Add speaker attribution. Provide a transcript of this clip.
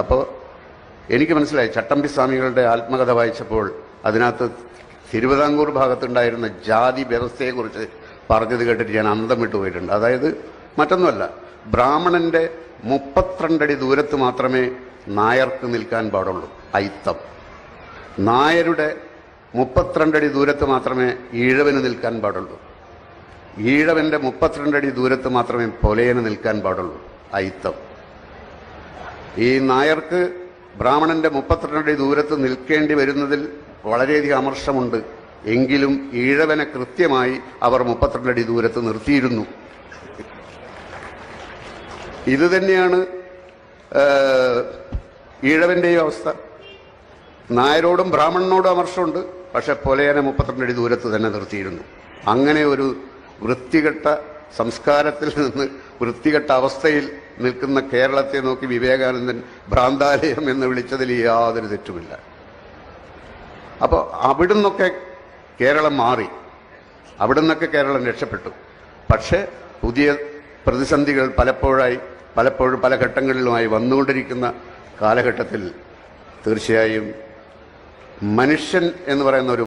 Speaker 1: അപ്പോൾ എനിക്ക് മനസ്സിലായി, ചട്ടമ്പി സ്വാമികളുടെ ആത്മകഥ വായിച്ചപ്പോൾ അതിനകത്ത് തിരുവിതാംകൂർ ഭാഗത്തുണ്ടായിരുന്ന ജാതി വ്യവസ്ഥയെക്കുറിച്ച് പറഞ്ഞത് കേട്ടിട്ട് ഞാൻ അന്തം വിട്ടു പോയിട്ടുണ്ട്. അതായത് മറ്റൊന്നുമല്ല, ബ്രാഹ്മണന്റെ 32 അടി ദൂരത്ത് മാത്രമേ നായർക്ക് നിൽക്കാൻ പാടുള്ളൂ, അയിത്തം. നായരുടെ 32 അടി ദൂരത്ത് മാത്രമേ ഈഴവന് നിൽക്കാൻ പാടുള്ളൂ. ഈഴവന്റെ 32 അടി ദൂരത്ത് മാത്രമേ പൊലയന് നിൽക്കാൻ പാടുള്ളൂ, അയിത്തം. ഈ നായർക്ക് ബ്രാഹ്മണന്റെ 32 അടി ദൂരത്ത് നിൽക്കേണ്ടി വരുന്നതിൽ വളരെയധികം അമർഷമുണ്ട്. എങ്കിലും ഈഴവനെ കൃത്യമായി അവർ 32 അടി ദൂരത്ത് നിർത്തിയിരുന്നു. ഇത് തന്നെയാണ് ഈഴവന്റെയും അവസ്ഥ. നായരോടും ബ്രാഹ്മണനോടും അമർഷമുണ്ട്, പക്ഷെ പൊലയനെ 32 അടി ദൂരത്ത് തന്നെ നിർത്തിയിരുന്നു. അങ്ങനെ ഒരു വൃത്തികെട്ട സംസ്കാരത്തിൽ നിന്ന് വൃത്തികെട്ട അവസ്ഥയിൽ നിൽക്കുന്ന കേരളത്തെ നോക്കി വിവേകാനന്ദൻ ഭ്രാന്താലയം എന്ന് വിളിച്ചതിൽ യാതൊരു തെറ്റുമില്ല. അപ്പോൾ അവിടുന്നൊക്കെ കേരളം മാറി, അവിടുന്നൊക്കെ കേരളം രക്ഷപ്പെട്ടു. പക്ഷേ പുതിയ പ്രതിസന്ധികൾ പലപ്പോഴും പല ഘട്ടങ്ങളിലുമായി വന്നുകൊണ്ടിരിക്കുന്ന കാലഘട്ടത്തിൽ തീർച്ചയായും മനുഷ്യൻ എന്ന് പറയുന്ന ഒരു